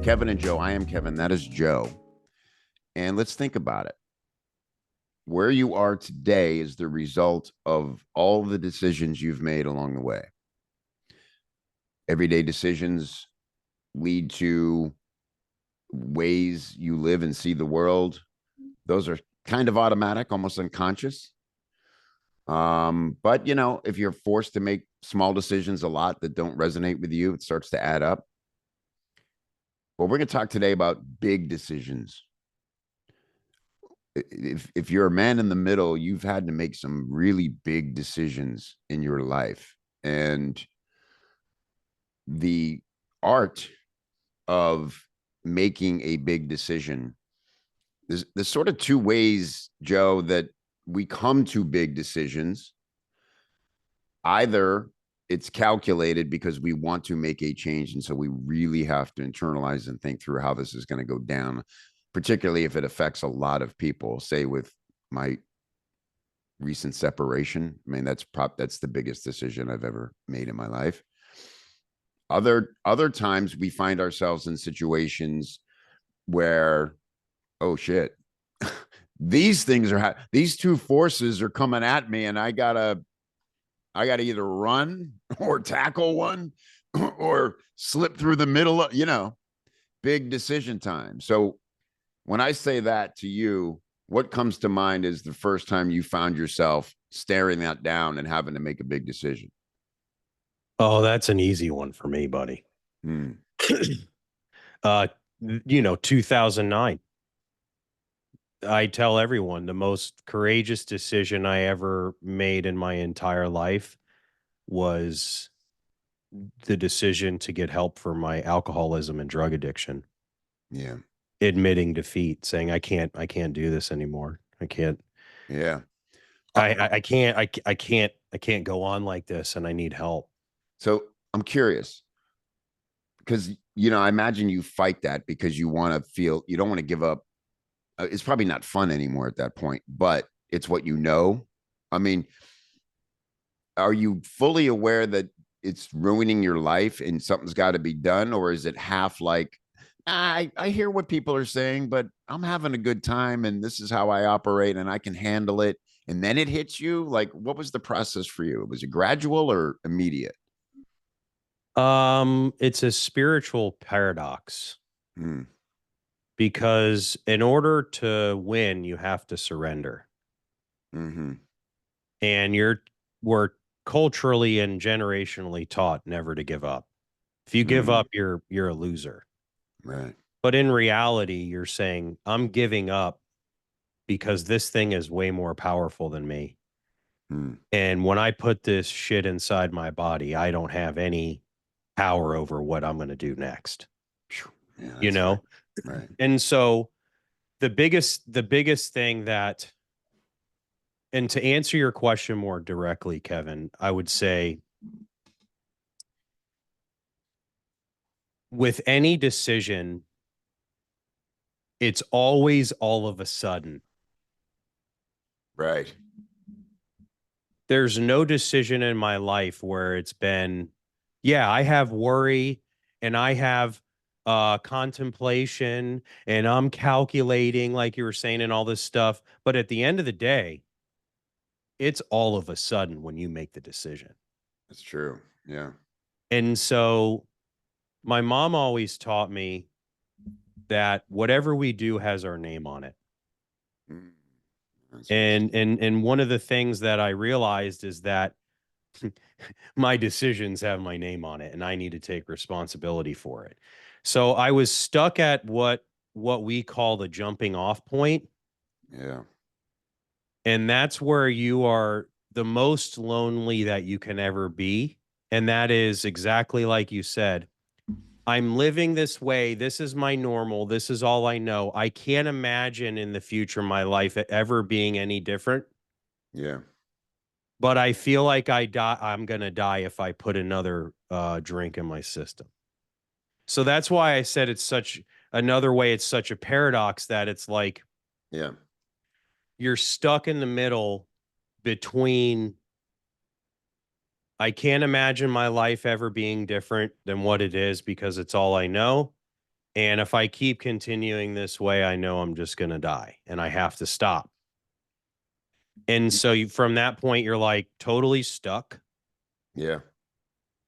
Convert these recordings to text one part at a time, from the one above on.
Kevin and Joe. I am Kevin. That is Joe. And let's think about it. Where you are today is the result of all the decisions you've made along the way. Everyday decisions lead to ways you live and see the world. Those are kind of automatic, almost unconscious. But if you're forced to make small decisions a lot that don't resonate with you, it starts to add up. Well, we're going to talk today about big decisions. If you're a man in the middle, you've had to make some really big decisions in your life. And the art of making a big decision, there's sort of two ways, Joe, that we come to big decisions. Either it's calculated because we want to make a change, and so we really have to internalize and think through how this is going to go down, particularly if it affects a lot of people. Say with my recent separation, I mean, that's the biggest decision I've ever made in my life. Other times we find ourselves in situations where, oh shit, these two forces are coming at me, and I gotta either run or tackle one or slip through the middle of, big decision time. So when I say that to you, what comes to mind is the first time you found yourself staring that down and having to make a big decision? Oh, that's an easy one for me, buddy. Hmm. 2009. I tell everyone the most courageous decision I ever made in my entire life was the decision to get help for my alcoholism and drug addiction. Yeah. Admitting defeat, saying I can't do this anymore. I can't. Yeah. I can't go on like this, and I need help. So I'm curious because, I imagine you fight that because you want to feel, you don't want to give up. It's probably not fun anymore at that point, but it's what you know. I mean, are you fully aware that it's ruining your life and something's got to be done? Or is it half like, I hear what people are saying, but I'm having a good time and this is how I operate and I can handle it. And then it hits you? Like, what was the process for you? Was it gradual or immediate? It's a spiritual paradox Hmm. because in order to win, you have to surrender. Mm-hmm. And we're culturally and generationally taught never to give up. If you give Mm. up, you're a loser. Right. But in reality, you're saying, I'm giving up because this thing is way more powerful than me. Mm. And when I put this shit inside my body, I don't have any power over what I'm going to do next. Yeah, You that's right. know? Right. And so the biggest thing that, and to answer your question more directly, Kevin, I would say with any decision, it's always all of a sudden. Right. There's no decision in my life where it's been, yeah, I have worry and I have contemplation and I'm calculating, like you were saying, and all this stuff. But at the end of the day, it's all of a sudden when you make the decision. That's true. Yeah. And so my mom always taught me that whatever we do has our name on it. Mm. That's nice. And one of the things that I realized is that my decisions have my name on it and I need to take responsibility for it. So I was stuck at what we call the jumping off point, Yeah. and that's where you are the most lonely that you can ever be. And that is exactly like you said. I'm living this way. This is my normal. This is all I know. I can't imagine in the future my life ever being any different. Yeah. But I feel like I'm gonna die if I put another drink in my system. So that's why I said it's such another way. It's such a paradox that it's like Yeah. you're stuck in the middle between I can't imagine my life ever being different than what it is because it's all I know. And if I keep continuing this way, I know I'm just going to die and I have to stop. And so from that point, you're like totally stuck Yeah.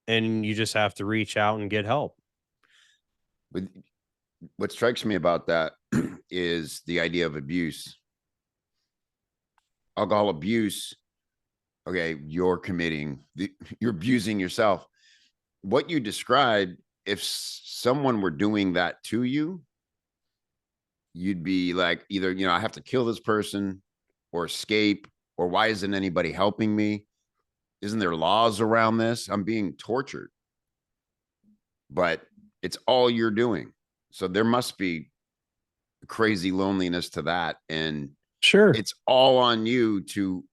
and you just have to reach out and get help. But what strikes me about that is the idea of abuse. Alcohol abuse. Okay, you're abusing yourself. What you described, if someone were doing that to you, you'd be like, either, I have to kill this person or escape, or why isn't anybody helping me? Isn't there laws around this? I'm being tortured, but it's all you're doing. So there must be crazy loneliness to that. And Sure. it's all on you to,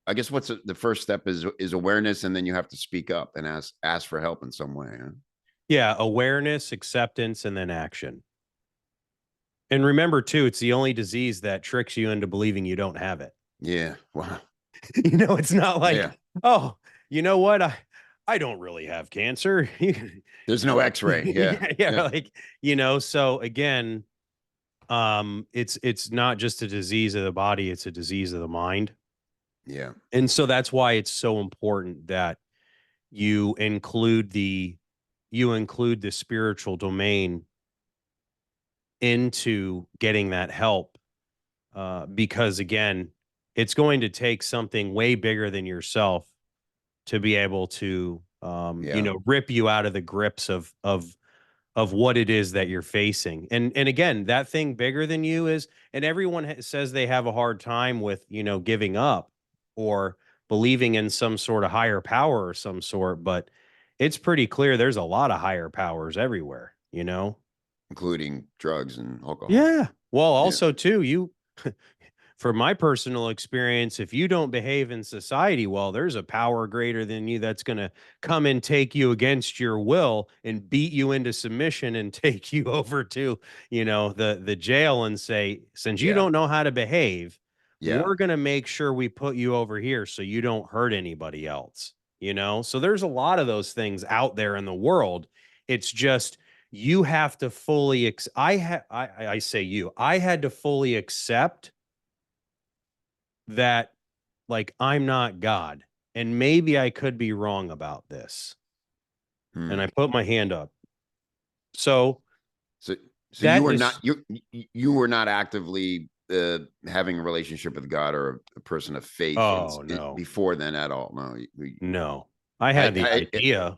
I guess what's the first step is awareness. And then you have to speak up and ask for help in some way. Huh? Yeah. Awareness, acceptance, and then action. And remember, too, it's the only disease that tricks you into believing you don't have it. Yeah. Wow. It's not like, Yeah. oh, you know what? I don't really have cancer. There's no x-ray. Yeah. Yeah. Like, so again, it's not just a disease of the body, it's a disease of the mind. Yeah. And so that's why it's so important that you include the spiritual domain into getting that help, because again, it's going to take something way bigger than yourself to be able to Yeah. rip you out of the grips of what it is that you're facing. And again, that thing bigger than you is, and everyone says they have a hard time with, giving up or believing in some sort of higher power or some sort, but it's pretty clear there's a lot of higher powers everywhere. Including drugs and alcohol. Yeah. Well, Yeah. also too, from my personal experience, if you don't behave in society well, there's a power greater than you that's going to come and take you against your will and beat you into submission and take you over to, the jail and say, since you Yeah. don't know how to behave, Yeah. we're going to make sure we put you over here so you don't hurt anybody else. So there's a lot of those things out there in the world. It's just you have to fully I say I had to fully accept that, like, I'm not God and maybe I could be wrong about this. And I Hmm. put my hand up. So So, so that is, you were not actively having a relationship with God or a person of faith oh no, before then at all. No, no, I had the I idea.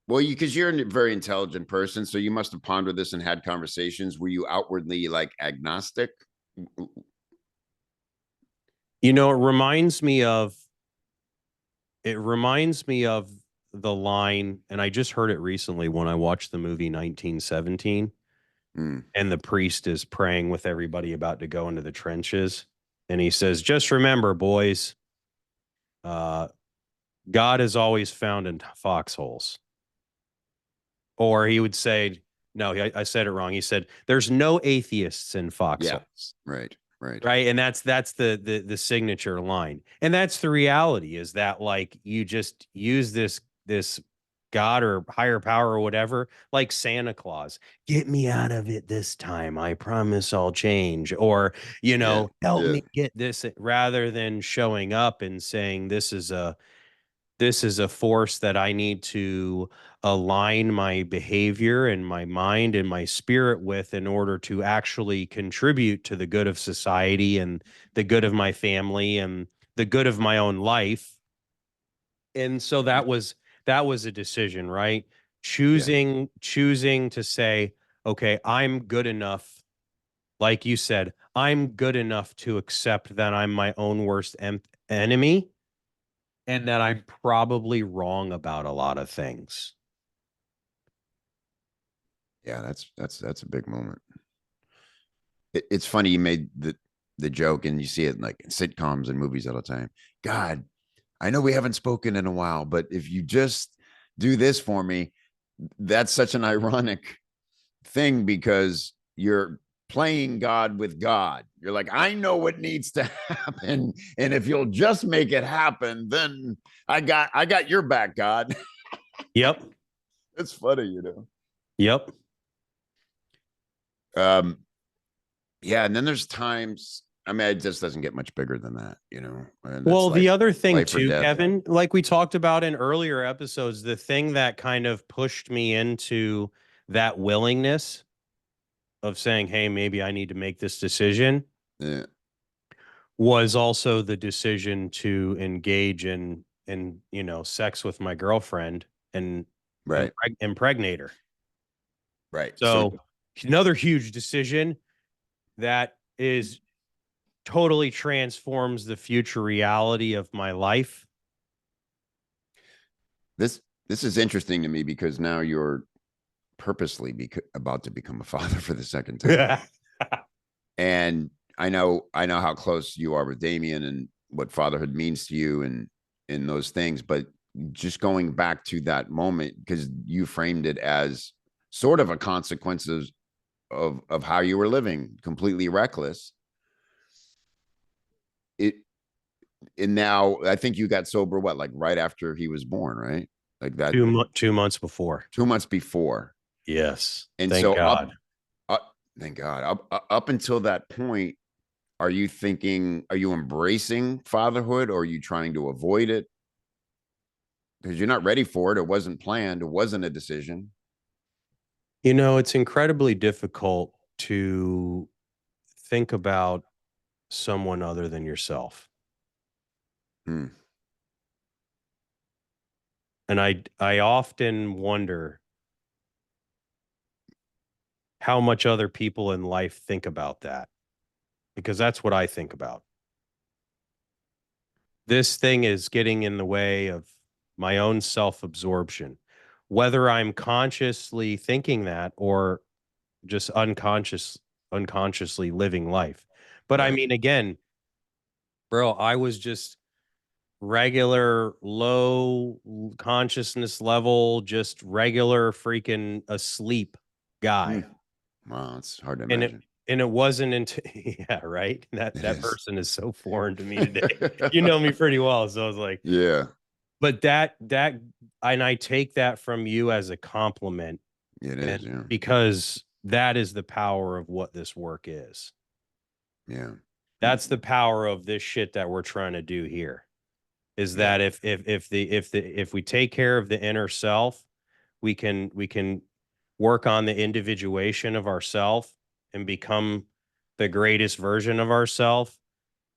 well, because you're a very intelligent person, so you must have pondered this and had conversations. Were you outwardly like agnostic? It reminds me of the line, and I just heard it recently when I watched the movie 1917, Mm, and the priest is praying with everybody about to go into the trenches. And he says, just remember, boys, uh, God is always found in foxholes. Or he would say, no, I said it wrong. He said, there's no atheists in yeah, foxholes. right, right. Right. And that's the signature line. And that's the reality, is that, like, you just use this God or higher power or whatever, like Santa Claus, get me out of it this time. I promise I'll change. Or, Yeah, help yeah, me get this, rather than showing up and saying, this is a force that I need to align my behavior and my mind and my spirit with in order to actually contribute to the good of society and the good of my family and the good of my own life. And so that was a decision, right? yeah, Choosing to say, okay, I'm good enough. Like you said, I'm good enough to accept that I'm my own worst enemy and that I'm probably wrong about a lot of things. yeah. That's a big moment. It's funny you made the joke, and you see it like in sitcoms and movies all the time. God, I know we haven't spoken in a while, but if you just do this for me, that's such an ironic thing because you're playing God with God. You're like, I know what needs to happen, and if you'll just make it happen, then I got your back, God. Yep. It's funny. Yep. Um, yeah, and then there's times. I mean, it just doesn't get much bigger than that, and it's Well, the other thing life or too, death. Kevin, like we talked about in earlier episodes, the thing that kind of pushed me into that willingness of saying, hey, maybe I need to make this decision Yeah, was also the decision to engage in sex with my girlfriend and right, impregnate her. right. So So another huge decision that is totally transforms the future reality of my life. this this is interesting to me because now you're purposely about to become a father for the second time, and I know how close you are with Damien and what fatherhood means to you and in those things, but just going back to that moment because you framed it as sort of a consequences of how you were living, completely reckless. It and now I think you got sober what, like right after he was born, right? Like that 2 months before. 2 months before. Yes. And Thank so God. thank God, up until that point, are you embracing fatherhood or are you trying to avoid it? Because you're not ready for it. It wasn't planned. It wasn't a decision. It's incredibly difficult to think about someone other than yourself. Hmm. And I often wonder how much other people in life think about that because that's what I think about. This thing is getting in the way of my own self-absorption, whether I'm consciously thinking that or just unconsciously living life. But I Right. mean, again, bro, I was just regular low consciousness level, just regular freaking asleep Hmm. guy. Wow, it's hard to And it imagine. and it wasn't until yeah, right. That It that is. person is so foreign to me today. You know me pretty well. So I was like, Yeah, but that and I take that from you as a compliment. it And is. Yeah. because that is the power of what this work is. Yeah. That's the power of this shit that we're trying to do here. Is Yeah. that if we take care of the inner self, we can work on the individuation of ourself and become the greatest version of ourself.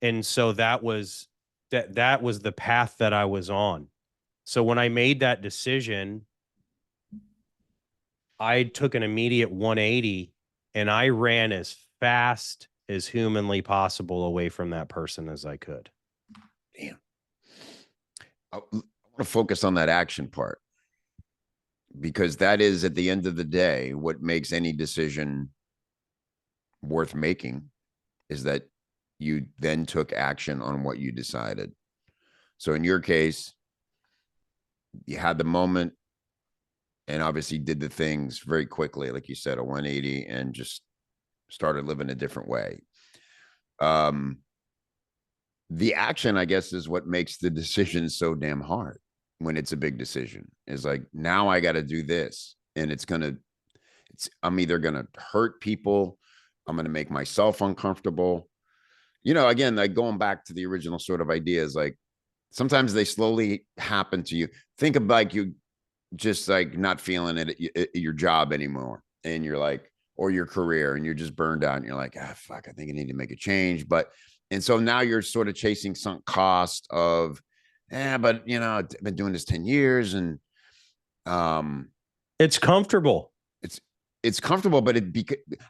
And so that was the path that I was on. So when I made that decision, I took an immediate 180 and I ran as fast as humanly possible away from that person as I could. Damn. I want to focus on that action part because that is, at the end of the day, what makes any decision worth making is that you then took action on what you decided. So in your case, you had the moment and obviously did the things very quickly, like you said, a 180, and just started living a different way. Um, the action, I guess, is what makes the decision so damn hard when it's a big decision. Is like, now I got to do this, and I'm either gonna hurt people, I'm gonna make myself uncomfortable. Again, like going back to the original sort of ideas, like sometimes they slowly happen to you. Think of like you just like not feeling it at your job anymore, and you're like, or your career, and you're just burned out, and you're like, fuck, I think I need to make a change. And so now you're sort of chasing sunk cost of, but I've been doing this 10 years, and um, It's comfortable. it's it's comfortable, but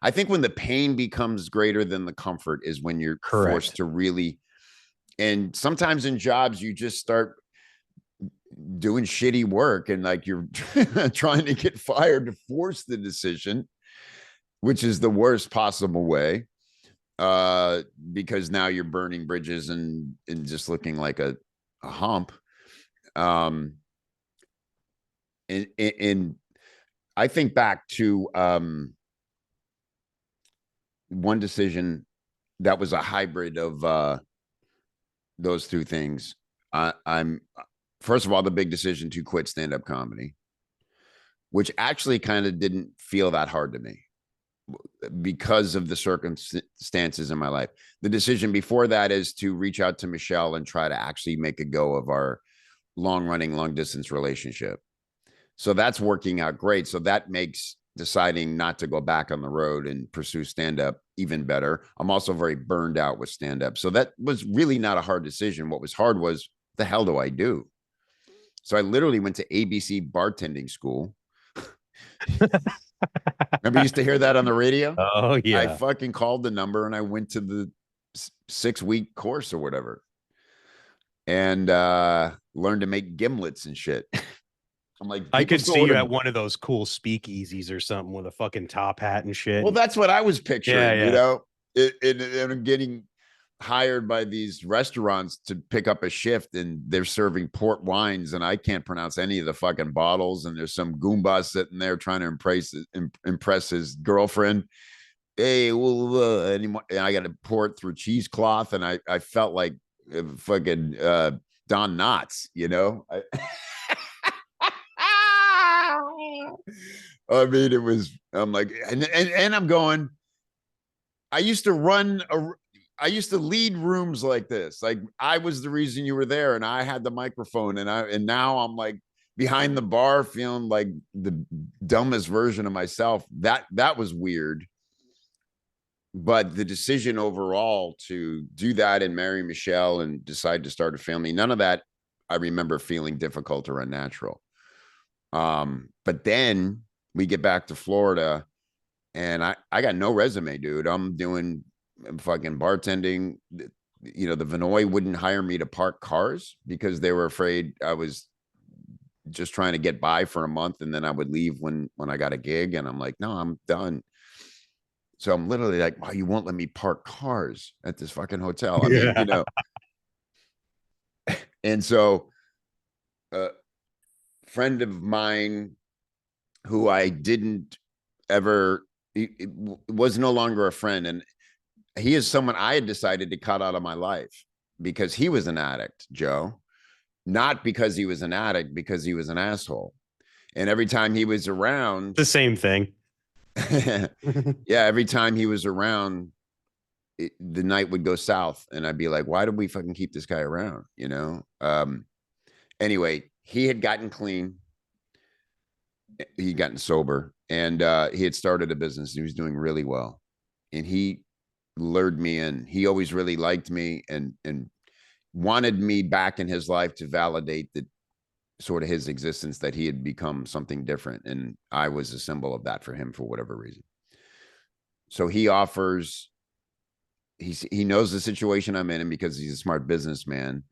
I think when the pain becomes greater than the comfort is when you're forced Correct. to really. And sometimes in jobs, you just start doing shitty work and like you're trying to get fired to force the decision, which is the worst possible way. Because now you're burning bridges and just looking like a hump. Um, and I think back to one decision that was a hybrid of those two things. I'm First of all, the big decision to quit stand-up comedy, which actually kind of didn't feel that hard to me. because of the circumstances in my life. The decision before that is to reach out to Michelle and try to actually make a go of our long running, long distance relationship. So that's working out great. So that makes deciding not to go back on the road and pursue stand up even better. I'm also very burned out with stand up. So that was really not a hard decision. What was hard was, the hell do I do? So I literally went to ABC bartending school. Remember, you used to hear that on the radio? Oh I yeah. fucking called the number and I went to the 6-week course or whatever, and learned to make gimlets and shit. I'm like, I people could still see you order. at one of those cool speakeasies or something with a fucking top hat and shit. Well, that's what I was Yeah, picturing, yeah. and I'm getting hired by these restaurants to pick up a shift, and they're serving port wines, and I can't pronounce any of the fucking bottles. And there's some goomba sitting there trying to impress his girlfriend. Hey, well, and I got to pour it through cheesecloth, and I felt like fucking Don Knotts, I mean, it was. I'm like, and I'm going. I used to I used to lead rooms like this. Like I was the reason you were there, and I had the microphone, and now I'm like behind the bar, feeling like the dumbest version of myself. That was weird. But the decision overall to do that and marry Michelle and decide to start a family, none of that I remember feeling difficult or unnatural. But then we get back to Florida, and I got no resume, dude. I'm doing fucking bartending. The Vinoy wouldn't hire me to park cars because they were afraid I was just trying to get by for a month, and then I would leave when I got a gig. And I'm like, no, I'm done. So I'm literally like, wow, you won't let me park cars at this fucking hotel. I mean, Yeah. and so a friend of mine who I didn't ever, it was no longer a friend. And he is someone I had decided to cut out of my life because he was an addict, Joe. Not because he was an addict, because he was an asshole. And every time he was around, The same thing. yeah, every time he was around, the night would go south, and I'd be like, why did we fucking keep this guy around? Anyway, he had gotten clean, he'd gotten sober, and he had started a business. He was doing really well, and he lured me in. He always really liked me, and wanted me back in his life to validate that sort of his existence, that he had become something different, and I was a symbol of that for him for whatever reason. So he offers, he knows the situation I'm in, and because he's a smart businessman,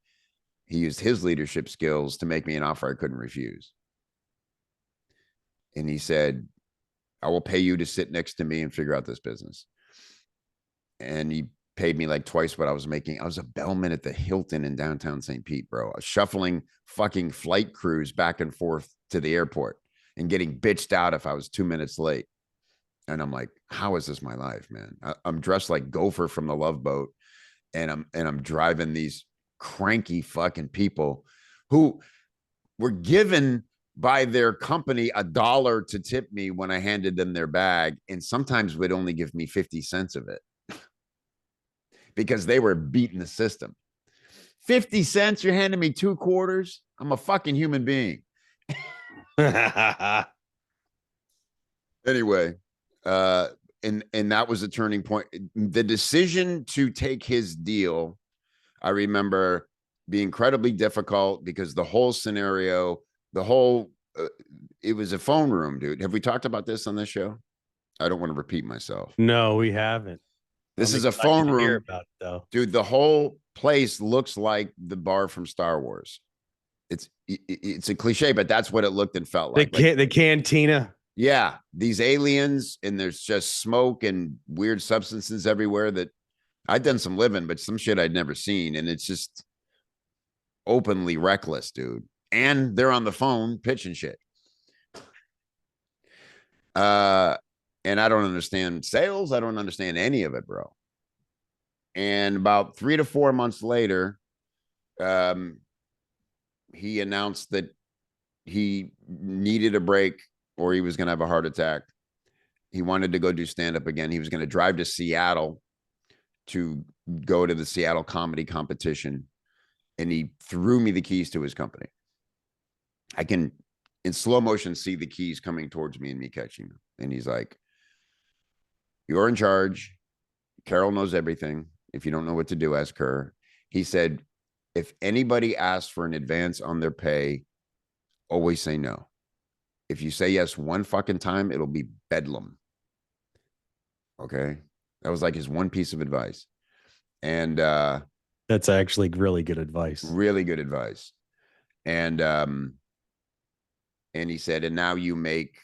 he used his leadership skills to make me an offer I couldn't refuse. And he said, I will pay you to sit next to me and figure out this business. And he paid me like twice what I was making. I was a bellman at the Hilton in downtown St. Pete, bro. I was shuffling fucking flight crews back and forth to the airport and getting bitched out if I was 2 minutes late. And I'm like, how is this my life, man? I'm dressed like Gopher from the Love Boat, and I'm driving these cranky fucking people who were given by their company $1 to tip me when I handed them their bag, and sometimes would only give me 50 cents of it because they were beating the system. 50 cents, you're handing me 2 quarters? I'm a fucking human being. Anyway, and that was a turning point. The decision to take his deal, I remember, be incredibly difficult because the whole scenario, it was a phone room, dude. Have we talked about this on this show? I don't want to repeat myself. No, we haven't. This I'm is a excited phone to hear room, about it though. dude. The whole place looks like the bar from Star Wars. It's a cliche, but that's what it looked and felt The like. Like, the cantina. yeah, these aliens, and there's just smoke and weird substances everywhere that I'd done some living, but some shit I'd never seen. And it's just openly reckless, dude. And they're on the phone pitching shit. Uh, and I don't understand sales. I don't understand any of it, bro. And about 3 to 4 months later, um, he announced that he needed a break or he was going to have a heart attack. he wanted to go do stand-up again. He was going to drive to Seattle to go to the Seattle comedy competition. And he threw me the keys to his company. I can, in slow motion, see the keys coming towards me and me catching them. And he's like, "You're in charge. Carol knows everything. If you don't know what to do, ask her." He said, "If anybody asks for an advance on their pay, always say no. If you say yes one fucking time, it'll be bedlam." Okay. That was like his one piece of advice. And That's actually really good advice. really good advice. And he said, "And now you make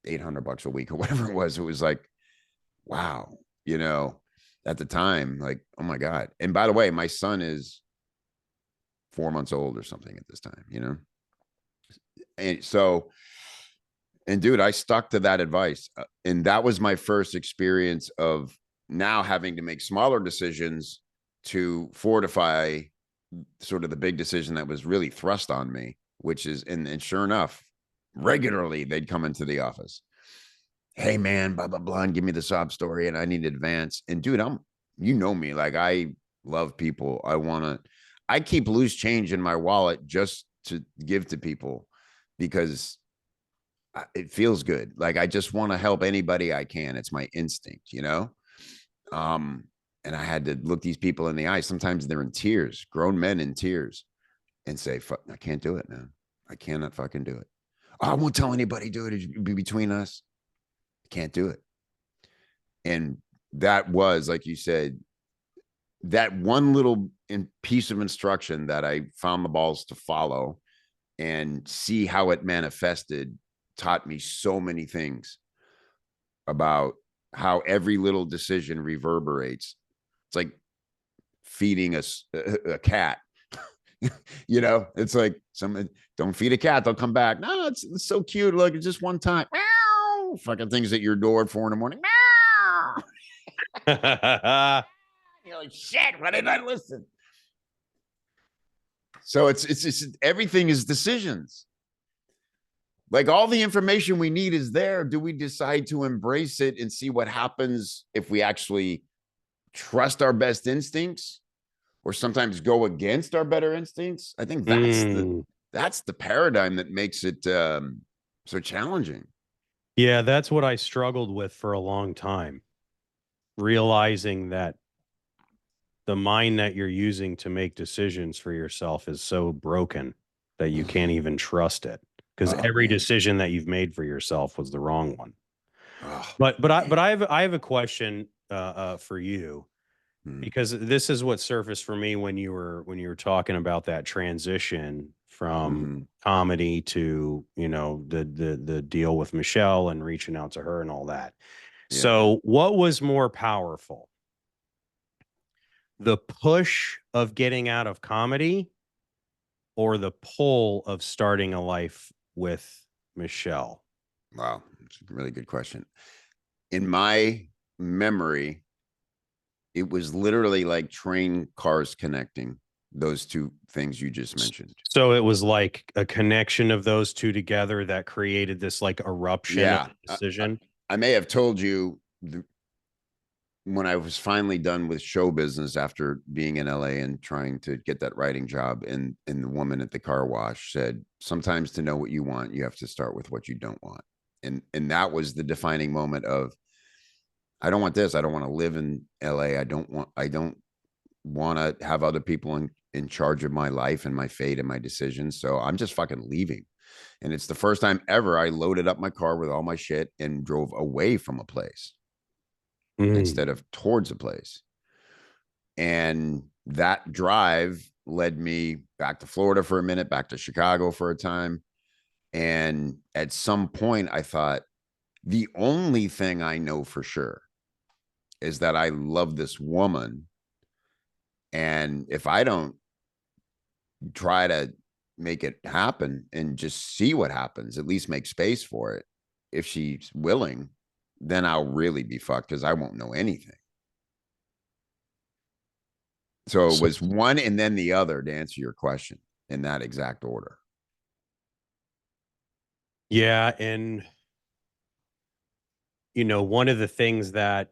$800 a week," or whatever it was. It was like, wow, at the time, like, oh my God. And by the way, my son is 4 months old or something at this time. And so, and dude, I stuck to that advice. And that was my first experience of now having to make smaller decisions to fortify sort of the big decision that was really thrust on me, which is, and sure enough, regularly they'd come into the office. "Hey man, blah, blah, blah, and give me the sob story and I need advance." And dude, me, like I love people. I keep loose change in my wallet just to give to people because it feels good. Like I just want to help anybody I can. It's my instinct. Um, and I had to look these people in the eye. Sometimes they're in tears, grown men in tears, and say, "Fuck, I can't do it, man. I cannot fucking do it. Oh, I won't tell anybody, dude. It'd be between us. I can't do it." And that was, like you said, that one little piece of instruction that I found the balls to follow and see how it manifested taught me so many things about how every little decision reverberates. It's like feeding a cat. It's like don't feed a cat, they'll come back. No, it's so cute. Look, it's just one time. Meow. Fucking things at your door at 4 a.m. Meow. You're like, shit, why didn't I listen? So it's everything is decisions. Like all the information we need is there. Do we decide to embrace it and see what happens if we actually trust our best instincts or sometimes go against our better instincts? I think that's the paradigm that makes it so challenging. Yeah, that's what I struggled with for a long time, realizing that the mind that you're using to make decisions for yourself is so broken that you can't even trust it because Oh every man. decision that you've made for yourself was the wrong one. Oh, But I have a question for you, hmm. because this is what surfaced for me when you were talking about that transition from Mm-hmm. comedy to the deal with Michelle and reaching out to her and all that. Yeah. So what was more powerful, the push of getting out of comedy or the pull of starting a life with Michelle? Wow. It's a really good question. In my memory, it was literally like train cars connecting, those two things you just mentioned. So it was like a connection of those two together that created this like eruption of Yeah. decision. I may have told you when I was finally done with show business after being in LA and trying to get that writing job, and the woman at the car wash said, "Sometimes to know what you want, you have to start with what you don't want." And that was the defining moment of, I don't want this. I don't want to live in LA. I don't want to have other people in charge of my life and my fate and my decisions. So I'm just fucking leaving. And it's the first time ever I loaded up my car with all my shit and drove away from a place Mm. instead of towards a place. And that drive led me back to Florida for a minute, back to Chicago for a time. And at some point, I thought, the only thing I know for sure is that I love this woman. And if I don't try to make it happen and just see what happens, at least make space for it, if she's willing, then I'll really be fucked because I won't know anything. So it So, was one and then the other, to answer your question, in that exact order. yeah, and one of the things that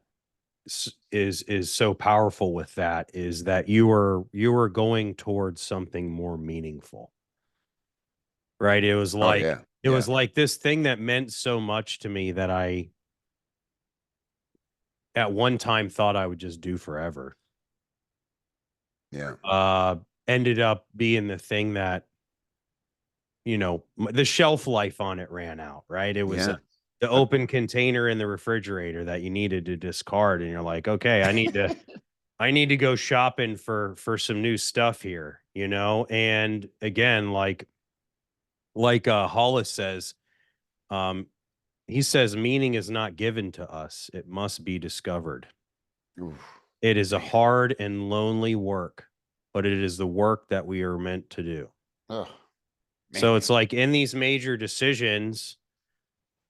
is so powerful with that is that you were going towards something more meaningful, right? It was Oh like yeah. it Yeah. was like this thing that meant so much to me that I at one time thought I would just do forever. Yeah. Uh Ended up being the thing that, the shelf life on it ran out, right? It was Yeah. the open container in the refrigerator that you needed to discard, and you're like, okay, I need to go shopping for some new stuff here, and again, like Hollis says, um he says meaning is not given to us, it must be discovered. Oof, It is a man. hard and lonely work, but it is the work that we are meant to do. Oh So man. it's like in these major decisions,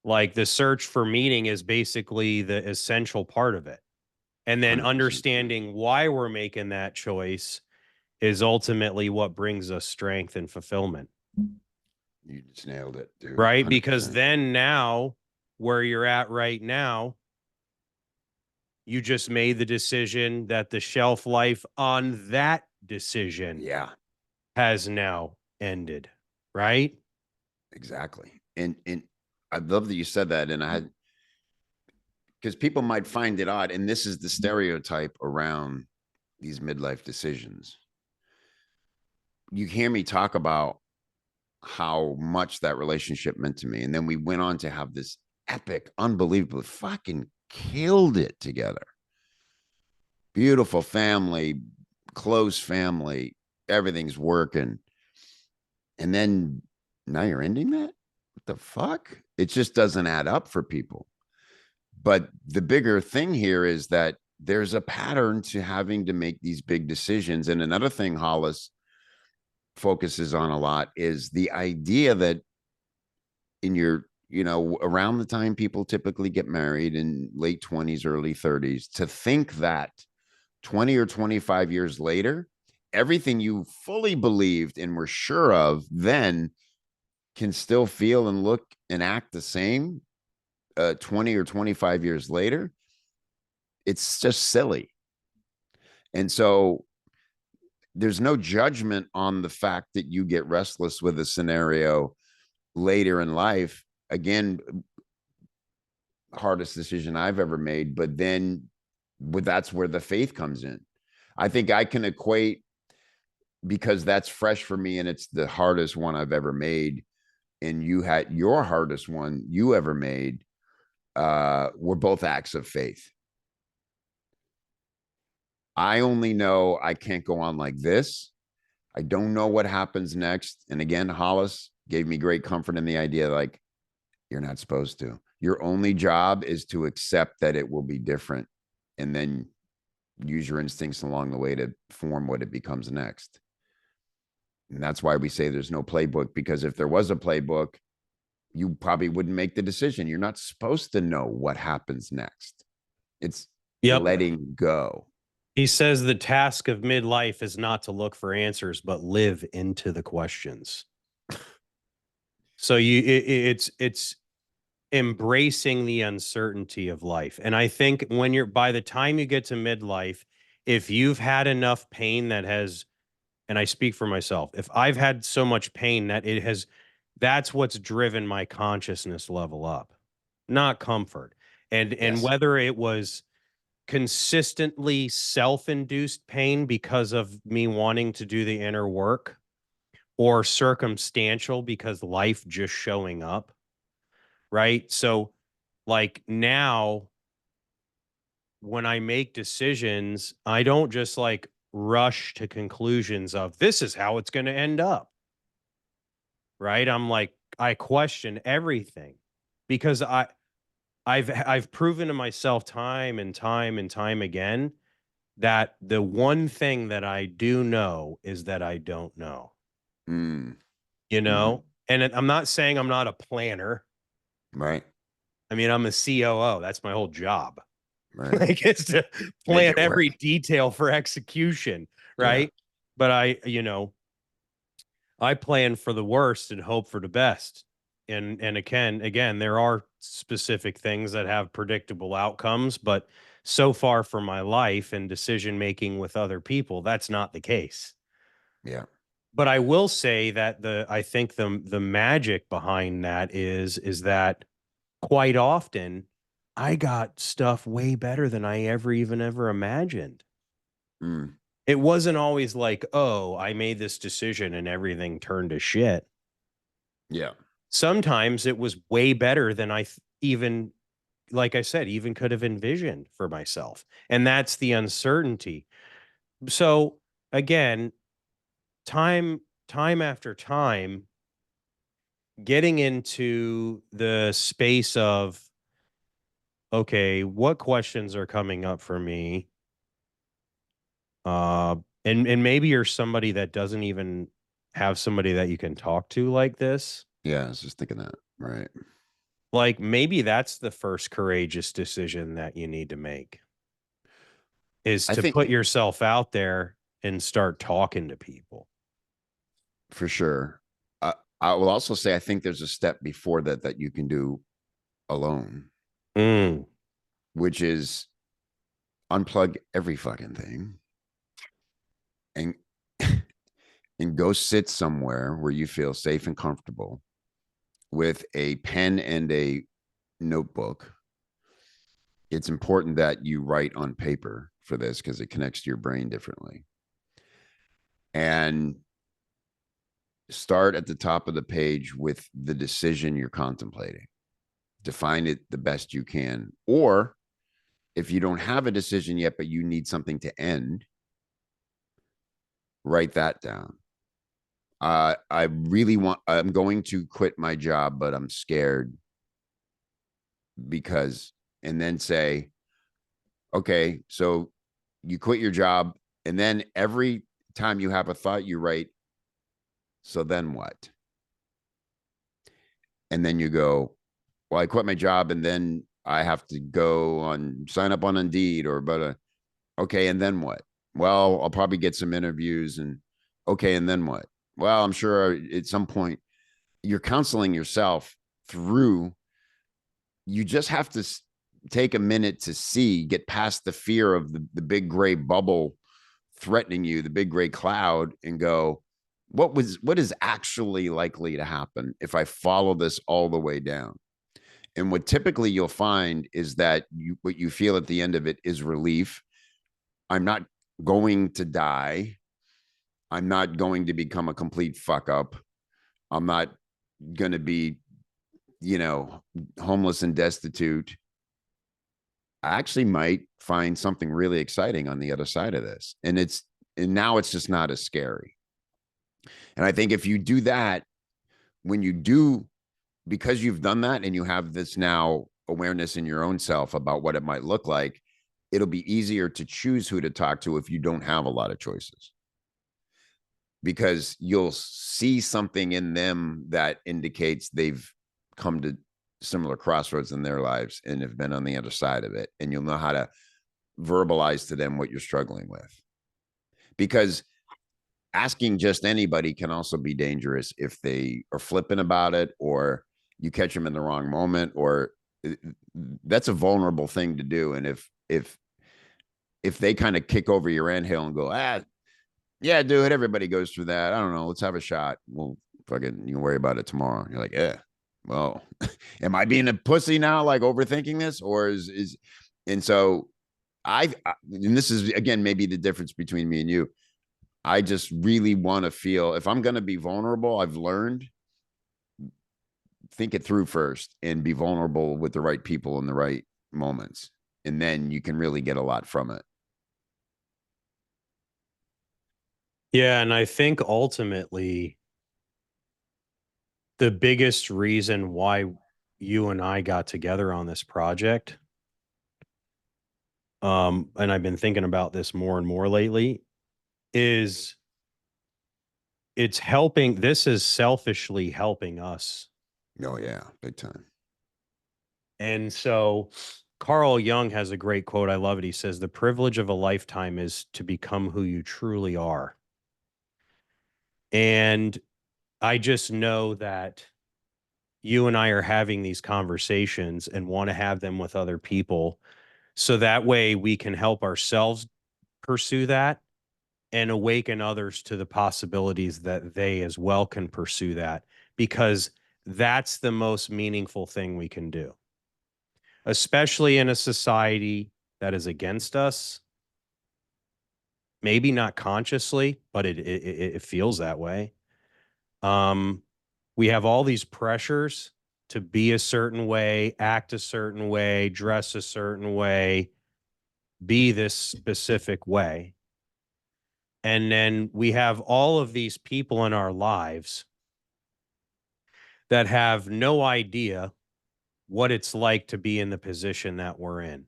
like the search for meaning is basically the essential part of it. And then 100%. understanding why we're making that choice is ultimately what brings us strength and fulfillment, You just nailed it, dude. right? Because 100%. then now, where you're at right now, you just made the decision that the shelf life on that decision Yeah, has now ended, right? exactly. And I love that you said that. And I had, because people might find it odd, and this is the stereotype around these midlife decisions. You hear me talk about how much that relationship meant to me. And then we went on to have this epic, unbelievable, fucking killed it together. Beautiful family, close family, everything's working. And then now you're ending that? What the fuck? It just doesn't add up for people. But the bigger thing here is that there's a pattern to having to make these big decisions. And another thing Hollis focuses on a lot is the idea that in your, around the time people typically get married in late 20s, early 30s, to think that 20 or 25 years later, everything you fully believed and were sure of then can still feel and look and act the same 20 or 25 years later. It's just silly. And so there's no judgment on the fact that you get restless with a scenario later in life. Again, hardest decision I've ever made, but then that's where the faith comes in. I think I can equate, because that's fresh for me and it's the hardest one I've ever made, and you had your hardest one you ever made, were both acts of faith. I only know I can't go on like this. I don't know what happens next. And again, Hollis gave me great comfort in the idea, like, you're not supposed to. Your only job is to accept that it will be different, and then use your instincts along the way to form what it becomes next. And that's why we say there's no playbook, because if there was a playbook, you probably wouldn't make the decision. You're not supposed to know what happens next. It's Yep. letting go. He says the task of midlife is not to look for answers, but live into the questions. So it's embracing the uncertainty of life. And I think when you're by the time you get to midlife, if you've had enough pain that has, and I speak for myself, if I've had so much pain that that's what's driven my consciousness level up, not comfort. And Yes. whether it was consistently self-induced pain because of me wanting to do the inner work, or circumstantial because life just showing up, right? So like now when I make decisions, I don't just like rush to conclusions of this is how it's going to end up, right? I'm like I question everything because I've proven to myself time and time and time again that the one thing that I do know is that I don't know, Mm, you mm-hmm. know? And I'm not saying I'm not a planner. Right. I mean, I'm a COO. That's my whole job. Right. Like it's to Make plan it work. every detail for execution, Yeah. right? But I plan for the worst and hope for the best. And again, there are specific things that have predictable outcomes, but so far for my life and decision making with other people, that's not the case. Yeah. But I will say that I think the magic behind that is that quite often I got stuff way better than I ever imagined. Mm. It wasn't always like, oh, I made this decision and everything turned to shit. Yeah. Sometimes it was way better than even, like I said, even could have envisioned for myself. And that's the uncertainty. So again, time after time, getting into the space of, okay, what questions are coming up for me? Uh, and maybe you're somebody that doesn't even have somebody that you can talk to like this. Yeah. I was just thinking that. Right. Like maybe that's the first courageous decision that you need to make is I to think put yourself out there and start talking to people. for sure. I will also say I think there's a step before that that you can do alone, Mm. which is unplug every fucking thing and and go sit somewhere where you feel safe and comfortable with a pen and a notebook. It's important that you write on paper for this because it connects to your brain differently. And start at the top of the page with the decision you're contemplating. Define it the best you can. Or if you don't have a decision yet, but you need something to end, write that down. I'm going to quit my job, but I'm scared because, and then say, okay, so you quit your job. And then every time you have a thought, you write, so then what? And then you go, well, I quit my job and then I have to go on sign up on Indeed okay, and then what? Well, I'll probably get some interviews and okay, and then what? Well, I'm sure at some point you're counseling yourself through. You just have to take a minute to get past the fear of the big gray bubble threatening you, the big gray cloud, and go, what is actually likely to happen if I follow this all the way down? And what typically you'll find is that what you feel at the end of it is relief. I'm not going to die. I'm not going to become a complete fuck up. I'm not going to be, you know, homeless and destitute. I actually might find something really exciting on the other side of this. And now it's just not as scary. And I think if you do that, when you do, because you've done that and you have this now awareness in your own self about what it might look like, it'll be easier to choose who to talk to if you don't have a lot of choices. Because you'll see something in them that indicates they've come to similar crossroads in their lives and have been on the other side of it. And you'll know how to verbalize to them what you're struggling with. Because asking just anybody can also be dangerous if they are flippant about it or you catch them in the wrong moment, or that's a vulnerable thing to do. And if they kind of kick over your anthill and go, yeah, dude, everybody goes through that. I don't know. Let's have a shot. Well, fucking, you can worry about it tomorrow. You're like, yeah, well, am I being a pussy now, like overthinking this, or and so and this is again maybe the difference between me and you. I just really want to feel if I'm going to be vulnerable. I've learned think it through first and be vulnerable with the right people in the right moments, and then you can really get a lot from it. Yeah, and I think ultimately the biggest reason why you and I got together on this project, and I've been thinking about this more and more lately, is this is selfishly helping us. Oh yeah, big time. And so Carl Jung has a great quote. I love it. He says, the privilege of a lifetime is to become who you truly are. And I just know that you and I are having these conversations and want to have them with other people. So that way we can help ourselves pursue that and awaken others to the possibilities that they as well can pursue that, because that's the most meaningful thing we can do, especially in a society that is against us. Maybe not consciously, but it feels that way. Um, we have all these pressures to be a certain way, act a certain way, dress a certain way, be this specific way. And then we have all of these people in our lives that have no idea what it's like to be in the position that we're in.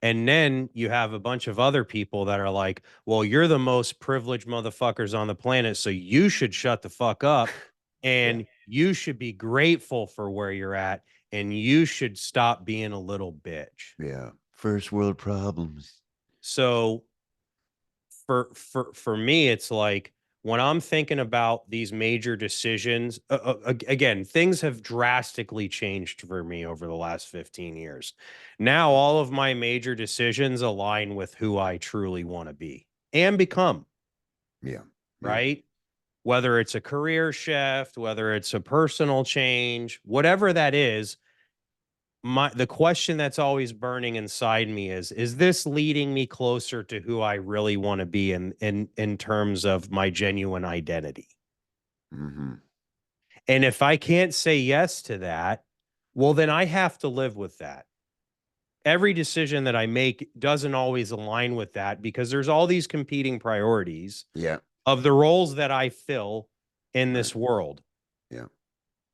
And then you have a bunch of other people that are like, well, you're the most privileged motherfuckers on the planet, so you should shut the fuck up Yeah. and you should be grateful for where you're at and you should stop being a little bitch. Yeah. First world problems. So for me, it's like when I'm thinking about these major decisions, again, things have drastically changed for me over the last 15 years. Now, all of my major decisions align with who I truly want to be and become, Yeah. Yeah. right? Whether it's a career shift, whether it's a personal change, whatever that is, the question that's always burning inside me is this leading me closer to who I really want to be in terms of my genuine identity? Hmm. And if I can't say yes to that, well, then I have to live with that. Every decision that I make doesn't always align with that because there's all these competing priorities Yeah. of the roles that I fill in Right. this world. Yeah.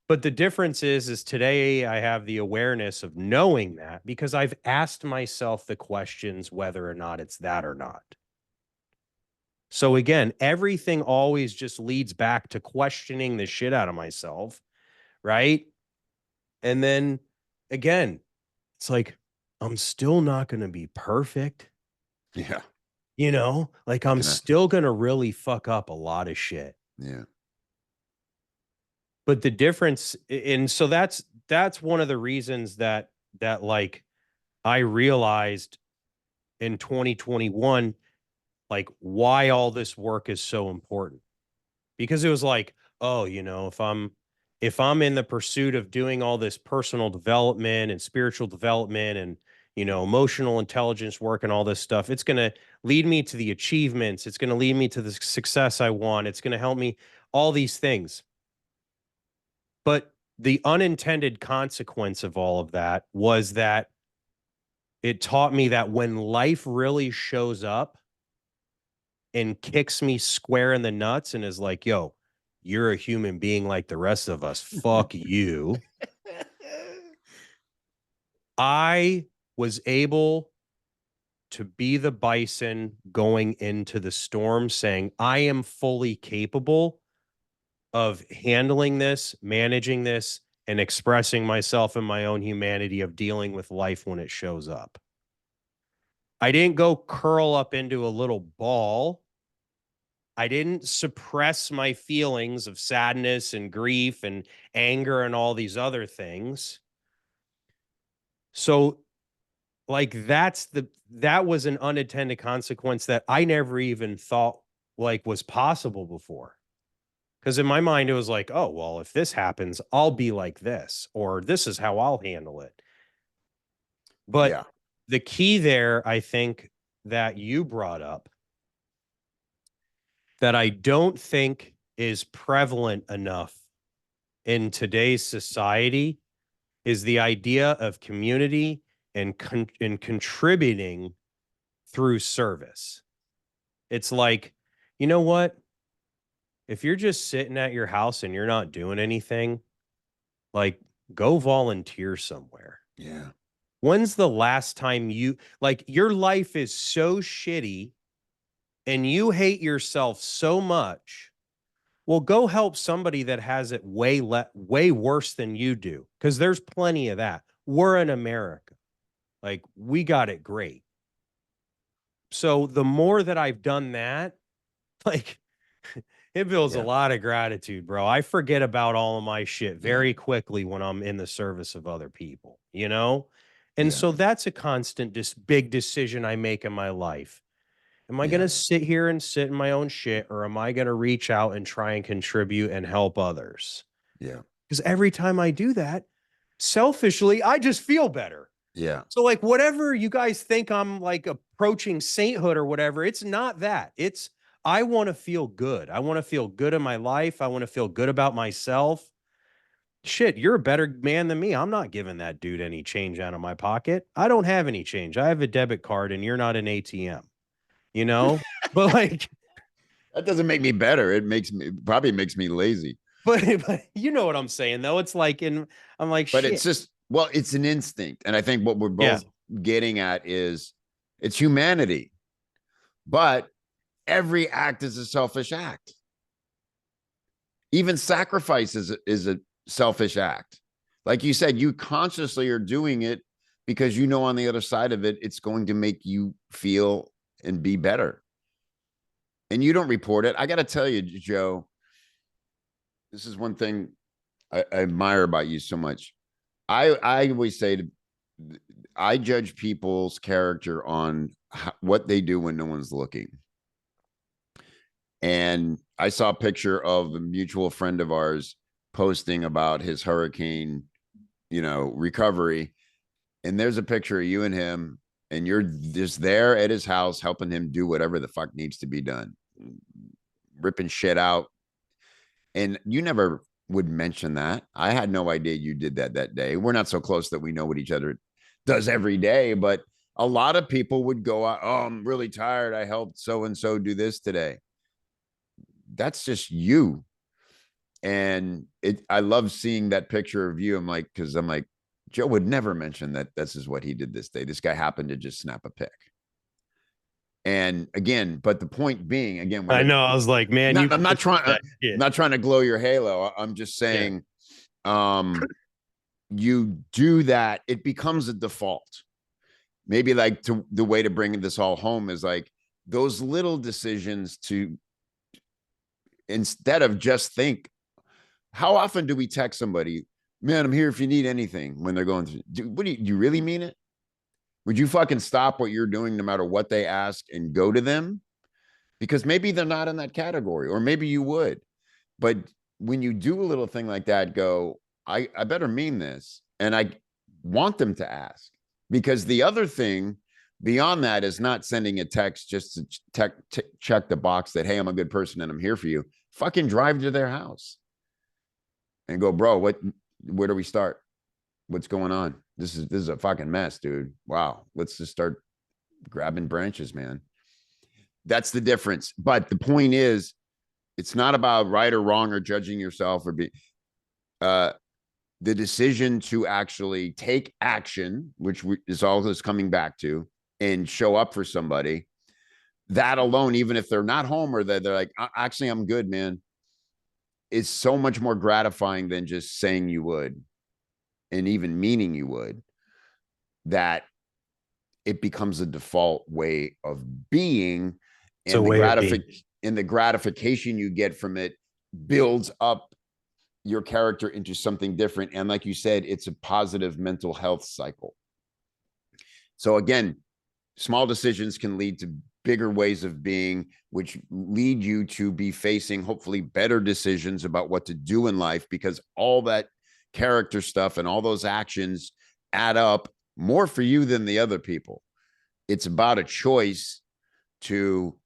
But the difference is today I have the awareness of knowing that because I've asked myself the questions whether or not it's that or not. So again, everything always just leads back to questioning the shit out of myself, right? And then again, it's like I'm still not going to be perfect, Yeah. like I'm Can I? still going to really fuck up a lot of shit. Yeah. But the difference, and so that's one of the reasons that like I realized in 2021, like why all this work is so important. Because it was like, oh, if I'm in the pursuit of doing all this personal development and spiritual development and emotional intelligence work and all this stuff, it's going to lead me to the achievements. It's going to lead me to the success I want. It's going to help me all these things. But the unintended consequence of all of that was that it taught me that when life really shows up and kicks me square in the nuts and is like, yo, you're a human being like the rest of us. Fuck you. I was able to be the bison going into the storm, saying, I am fully capable of handling this, managing this, and expressing myself in my own humanity of dealing with life when it shows up. I didn't go curl up into a little ball. I didn't suppress my feelings of sadness and grief and anger and all these other things. So like that was an unintended consequence that I never even thought like was possible before. Because in my mind, it was like, oh, well, if this happens, I'll be like this, or this is how I'll handle it. But Yeah. the key there, I think, that you brought up that I don't think is prevalent enough in today's society is the idea of community and contributing through service. It's like, you know what? If you're just sitting at your house and you're not doing anything, like go volunteer somewhere. Yeah. When's the last time your life is so shitty and you hate yourself so much? Well, go help somebody that has it way worse than you do, because there's plenty of that. We're in America. Like we got it great. So the more that I've done that, like it builds a Yeah. lot of gratitude, bro. I forget about all of my shit Yeah. very quickly when I'm in the service of other people, you know? And Yeah. so that's a constant, big decision I make in my life. Am I going Yeah. to sit here and sit in my own shit, or am I going to reach out and try and contribute and help others? Yeah. Because every time I do that, selfishly, I just feel better. Yeah. So, like, whatever you guys think I'm like approaching sainthood or whatever, it's not that. It's, I want to feel good. I want to feel good in my life. I want to feel good about myself. Shit, you're a better man than me. I'm not giving that dude any change out of my pocket. I don't have any change. I have a debit card and you're not an ATM, you know? But like, That doesn't make me better. It makes me probably makes me lazy. but you know what I'm saying though. It's like I'm like, But it's shit. just, well, it's an instinct. And I think what we're Yeah. both getting at is it's humanity. But every act is a selfish act. Even sacrifice is a selfish act. Like you said, you consciously are doing it because you know on the other side of it, it's going to make you feel and be better. And you don't report it. I got to tell you, Joe, this is one thing I admire about you so much. I always say I judge people's character on what they do when no one's looking. And I saw a picture of a mutual friend of ours posting about his hurricane, recovery. And there's a picture of you and him, and you're just there at his house helping him do whatever the fuck needs to be done, ripping shit out. And you never would mention that. I had no idea you did that day. We're not so close that we know what each other does every day, but a lot of people would go out, oh, I'm really tired. I helped so and so do this today. That's just you. And I love seeing that picture of you. Because I'm like, Joe would never mention that this is what he did this day. This guy happened to just snap a pic. And again, but the point being, again, I know. I was like, man, you not, I'm not posted trying, that shit. not trying to glow your halo. I'm just Yeah. saying, you do that, it becomes a default. Maybe like the way to bring this all home is like those little decisions to, instead of just think, how often do we text somebody, man, I'm here if you need anything, when they're going through, do you really mean it? Would you fucking stop what you're doing no matter what they ask and go to them? Because maybe they're not in that category, or maybe you would. But when you do a little thing like that, go, I better mean this. And I want them to ask. Because the other thing beyond that is not sending a text just to check the box that, hey, I'm a good person and I'm here for you. Fucking drive to their house and go, bro, where do we start? What's going on? This is a fucking mess, dude. Wow. Let's just start grabbing branches, man. That's the difference. But the point is, it's not about right or wrong or judging yourself or uh, the decision to actually take action, which is all this coming back to, and show up for somebody. That alone, even if they're not home or they're like, actually, I'm good, man, is so much more gratifying than just saying you would and even meaning you would, that it becomes a default way of being. It's a And way of being. the gratification you get from it builds up your character into something different. And like you said, it's a positive mental health cycle. So again, small decisions can lead to bigger ways of being, which lead you to be facing hopefully better decisions about what to do in life, because all that character stuff and all those actions add up more for you than the other people. It's about a choice to,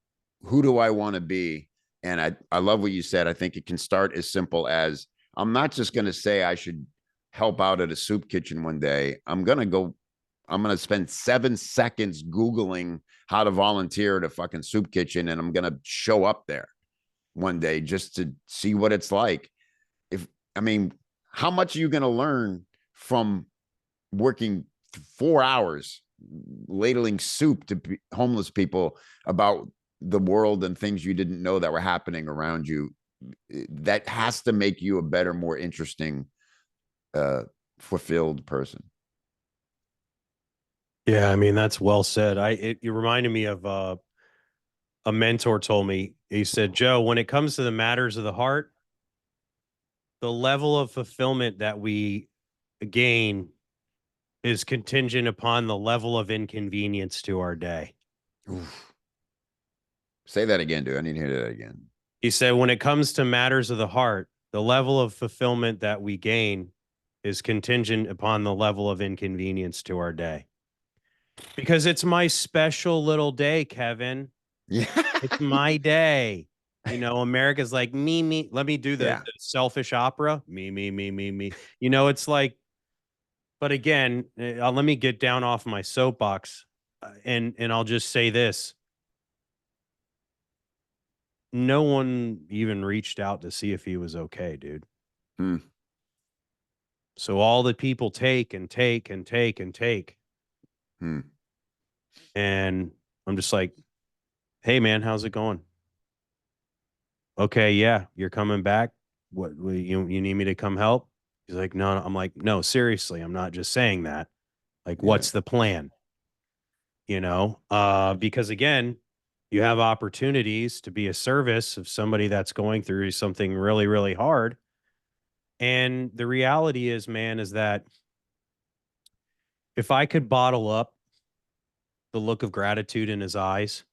who do I want to be? And I love what you said. I think it can start as simple as, I'm not just going to say I should help out at a soup kitchen one day. I'm going to spend 7 seconds Googling how to volunteer at a fucking soup kitchen. And I'm going to show up there one day just to see what it's like. I mean, how much are you going to learn from working 4 hours ladling soup to homeless people about the world and things you didn't know that were happening around you? That has to make you a better, more interesting, fulfilled person. Yeah, I mean that's well said. You reminded me of a mentor told me He said, Joe, when it comes to the matters of the heart, the level of fulfillment that we gain is contingent upon the level of inconvenience to our day. Oof. Say that again, dude. I need to hear that again. He said, when it comes to matters of the heart, the level of fulfillment that we gain is contingent upon the level of inconvenience to our day. Because it's my special little day, Kevin. Yeah. It's my day. You know, America's like, me. Let me do the Yeah. selfish opera. Me. You know, it's like, but again, let me get down off my soapbox, and I'll just say this: no one even reached out to see if he was okay, dude. Hmm. So all the people take and take and take and take, Hmm. and I'm just like, hey man, how's it going? Okay, yeah, you're coming back. What you need me to come help? He's like, no. I'm like, no, seriously, I'm not just saying that. Like, Yeah. what's the plan? You know, because again, you have opportunities to be a service of somebody that's going through something really, really hard. And the reality is, man, is that if I could bottle up the look of gratitude in his eyes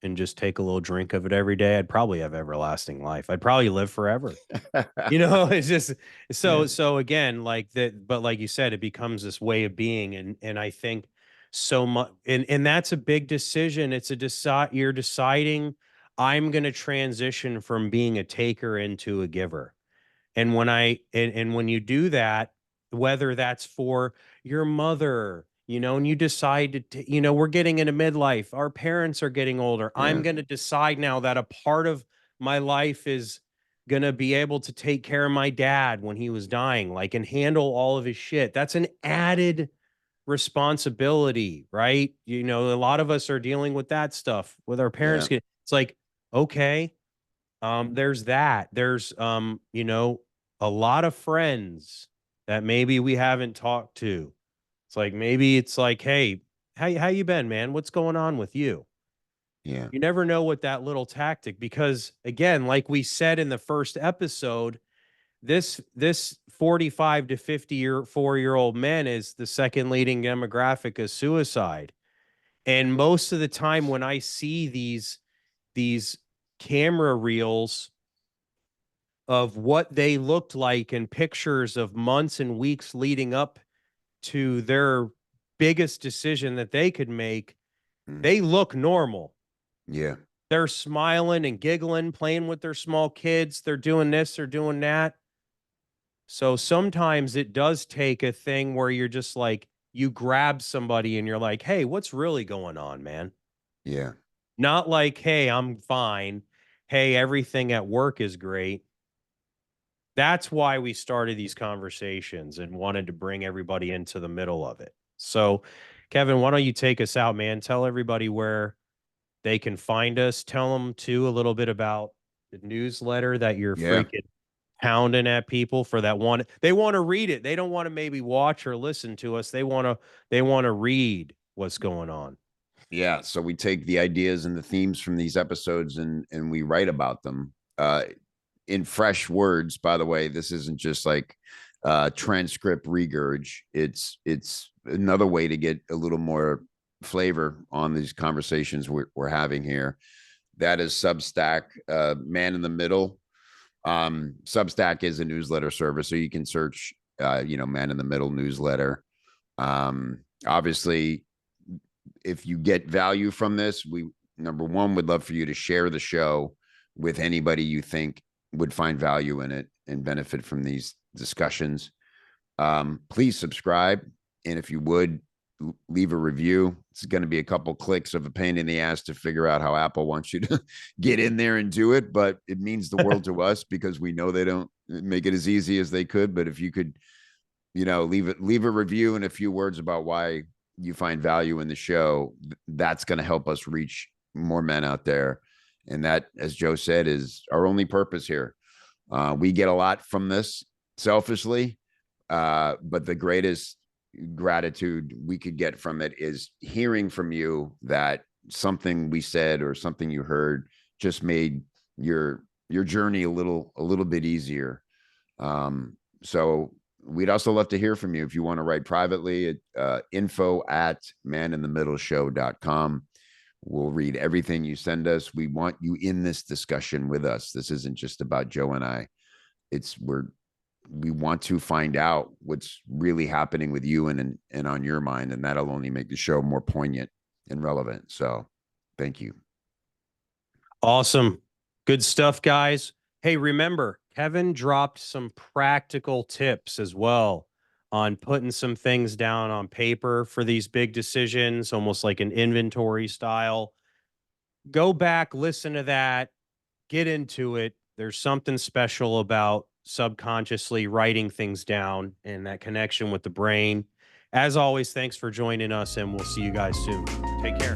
and just take a little drink of it every day, I'd probably have everlasting life. I'd probably live forever. You know, it's just Yeah. so again, like that, but like you said, it becomes this way of being. And I think so much, and that's a big decision. It's a you're deciding I'm gonna transition from being a taker into a giver. And when you do that, whether that's for your mother, you know, and you decide you know, we're getting into midlife, our parents are getting older. I'm Yeah. going to decide now that a part of my life is going to be able to take care of my dad when he was dying, like, and handle all of his shit. That's an added responsibility, right? You know, a lot of us are dealing with that stuff with our parents. Yeah. It's like, okay, there's that. There's you know, a lot of friends that maybe we haven't talked to. It's like maybe it's like, hey, how you been, man? What's going on with you? Yeah. You never know what that little tactic, because again, like we said in the first episode, this 45 to 54-year-old men is the second leading demographic of suicide. And most of the time when I see these camera reels of what they looked like in pictures of months and weeks leading up to their biggest decision that they could make, Mm. they look normal. Yeah. They're smiling and giggling, playing with their small kids. They're doing this, they're doing that. So sometimes it does take a thing where you're just like, you grab somebody and you're like, hey, what's really going on, man? Yeah. Not like, hey, I'm fine. Hey, everything at work is great. That's why we started these conversations and wanted to bring everybody into the middle of it. So, Kevin, why don't you take us out, man? Tell everybody where they can find us. Tell them too a little bit about the newsletter that you're Yeah. freaking pounding at people for that one. They want to read it. They don't want to maybe watch or listen to us. They want to read what's going on. Yeah. So we take the ideas and the themes from these episodes and we write about them in fresh words. By the way, this isn't just like transcript regurge. It's another way to get a little more flavor on these conversations we're having here. That is Substack, Man in the Middle. Substack is a newsletter service, so you can search, Man in the Middle newsletter. Obviously, if you get value from this, we number one would love for you to share the show with anybody you think would find value in it and benefit from these discussions. Please subscribe, and if you would, leave a review. It's going to be a couple clicks of a pain in the ass to figure out how Apple wants you to get in there and do it, but it means the world to us because we know they don't make it as easy as they could. But if you could, leave a review and a few words about why you find value in the show, that's going to help us reach more men out there. And that, as Joe said, is our only purpose here. We get a lot from this selfishly, but the greatest gratitude we could get from it is hearing from you that something we said or something you heard just made your journey a little bit easier. So we'd also love to hear from you if you want to write privately at info@maninthemiddleshow.com. We'll read everything you send us. We want you in this discussion with us. This isn't just about Joe and I. We want to find out what's really happening with you and on your mind, and that'll only make the show more poignant and relevant. So thank you. Awesome. Good stuff, guys. Hey, remember, Kevin dropped some practical tips as well on putting some things down on paper for these big decisions, almost like an inventory style. Go back, listen to that, get into it. There's something special about subconsciously writing things down and that connection with the brain. As always, thanks for joining us, and we'll see you guys soon. Take care.